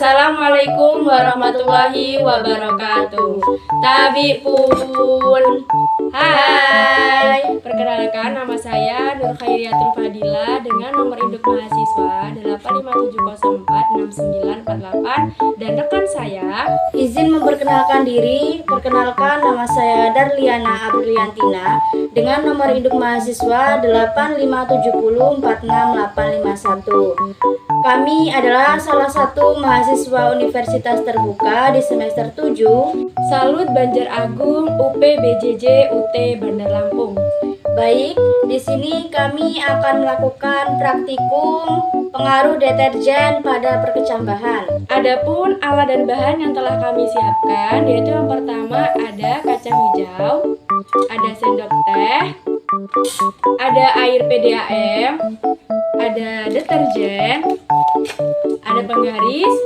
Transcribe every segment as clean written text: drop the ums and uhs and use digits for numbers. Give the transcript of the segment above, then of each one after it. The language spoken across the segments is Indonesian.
Assalamualaikum warahmatullahi wabarakatuh. Tabi pun. Hai. Perkenalkan, nama saya Nur Khairiatul Fadila dengan nomor induk mahasiswa 857046948 dan rekan saya izin memperkenalkan diri. Perkenalkan, nama saya Darliana Apriliantina dengan nomor induk mahasiswa 857046851. Kami adalah salah satu mahasiswa Universitas Terbuka di semester 7 Salut Banjar Agung UPBJJ UT Bandar Lampung. Baik, di sini kami akan melakukan praktikum pengaruh deterjen pada perkecambahan. Adapun alat dan bahan yang telah kami siapkan yaitu yang pertama ada kacang hijau, ada sendok teh, ada air PDAM, ada deterjen, ada penggaris,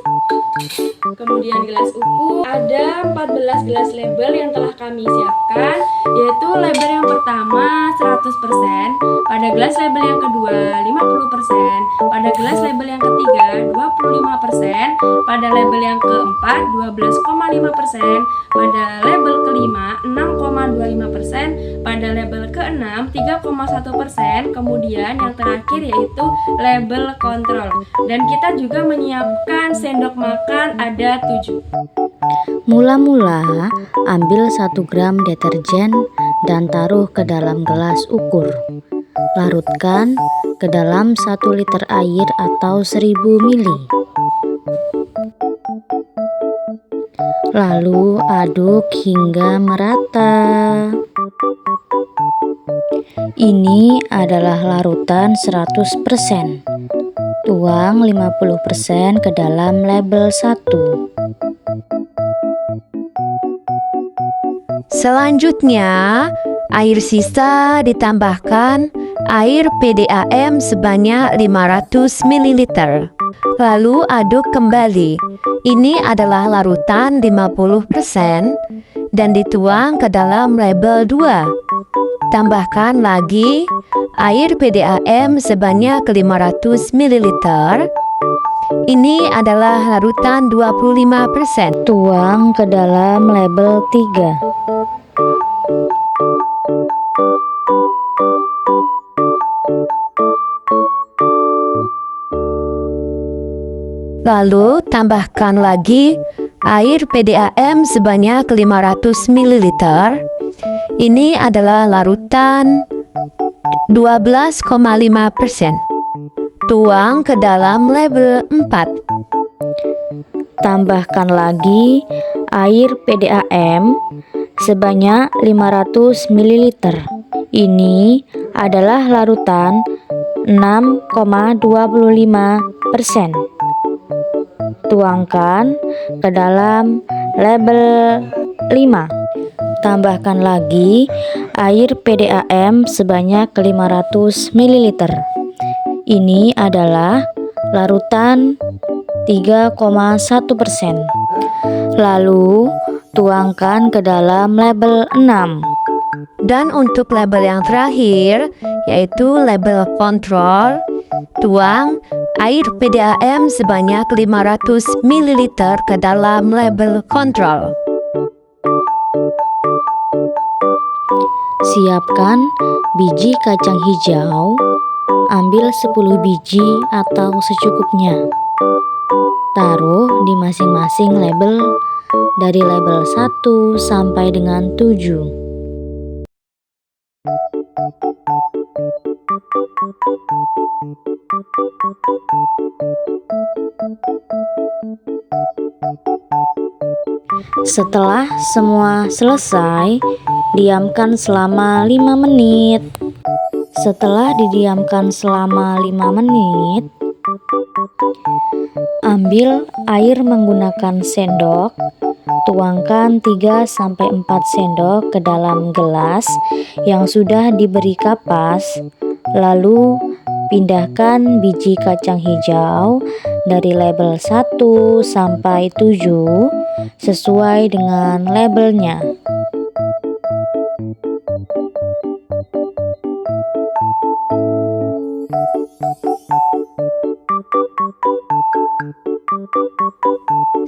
kemudian gelas ukur, ada 14 gelas label yang telah kami siapkan, yaitu label yang pertama 100%, pada gelas label yang kedua 50%, pada gelas label yang ketiga 25%, pada label yang keempat 12,5%, pada label kelima 6,25%, pada label keenam 3,1%, kemudian yang terakhir yaitu label kontrol. Dan kita juga menyiapkan sendok makan ada 7. Mula-mula ambil 1 gram deterjen dan taruh ke dalam gelas ukur. Larutkan ke dalam 1 liter air atau 1000 ml. Lalu aduk hingga merata. Ini adalah larutan 100%. Tuang 50% ke dalam label 1. Selanjutnya, air sisa ditambahkan air PDAM sebanyak 500 ml. Lalu aduk kembali. Ini adalah larutan 50% dan dituang ke dalam label 2. Tambahkan lagi air PDAM sebanyak 500 ml. Ini adalah larutan 25%. Tuang ke dalam label 3. Lalu tambahkan lagi air PDAM sebanyak 500 ml. Ini adalah larutan 12,5%. Tuang ke dalam label 4. Tambahkan lagi air PDAM sebanyak 500 ml. Ini adalah larutan 6,25%. Tuangkan ke dalam label 5. Tambahkan lagi air PDAM sebanyak 500 ml. Ini adalah larutan 3,1%. Lalu tuangkan ke dalam label 6. Dan untuk label yang terakhir, yaitu label kontrol, tuang air PDAM sebanyak 500 ml ke dalam label kontrol. Siapkan biji kacang hijau. Ambil 10 biji atau secukupnya. Taruh di masing-masing label dari label 1 sampai dengan 7. Setelah semua selesai, diamkan selama 5 menit. Setelah didiamkan selama 5 menit, ambil air menggunakan sendok, tuangkan 3-4 sendok ke dalam gelas yang sudah diberi kapas, lalu pindahkan biji kacang hijau dari label 1 sampai 7 sesuai dengan labelnya.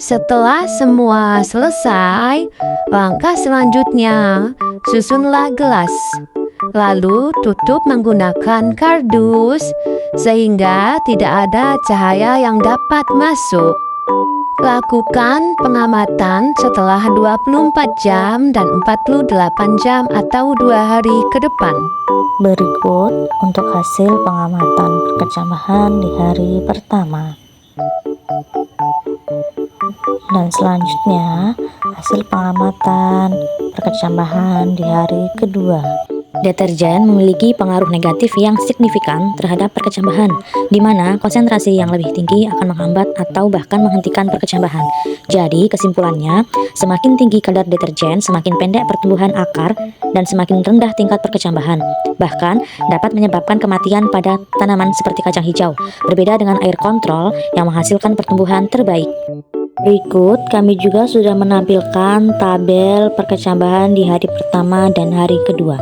Setelah semua selesai, langkah selanjutnya susunlah gelas. Lalu tutup menggunakan kardus sehingga tidak ada cahaya yang dapat masuk. Lakukan pengamatan setelah 24 jam dan 48 jam atau 2 hari ke depan. Berikut untuk hasil pengamatan perkecambahan di hari pertama. Dan selanjutnya hasil pengamatan perkecambahan di hari kedua. Deterjen memiliki pengaruh negatif yang signifikan terhadap perkecambahan, di mana konsentrasi yang lebih tinggi akan menghambat atau bahkan menghentikan perkecambahan. Jadi kesimpulannya, semakin tinggi kadar deterjen, semakin pendek pertumbuhan akar dan semakin rendah tingkat perkecambahan. Bahkan dapat menyebabkan kematian pada tanaman seperti kacang hijau, berbeda dengan air kontrol yang menghasilkan pertumbuhan terbaik. Berikut kami juga sudah menampilkan tabel perkecambahan di hari pertama dan hari kedua.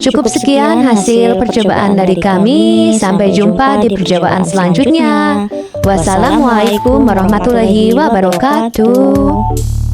Cukup sekian hasil percobaan dari kami. Sampai jumpa di percobaan selanjutnya. Wassalamualaikum warahmatullahi wabarakatuh.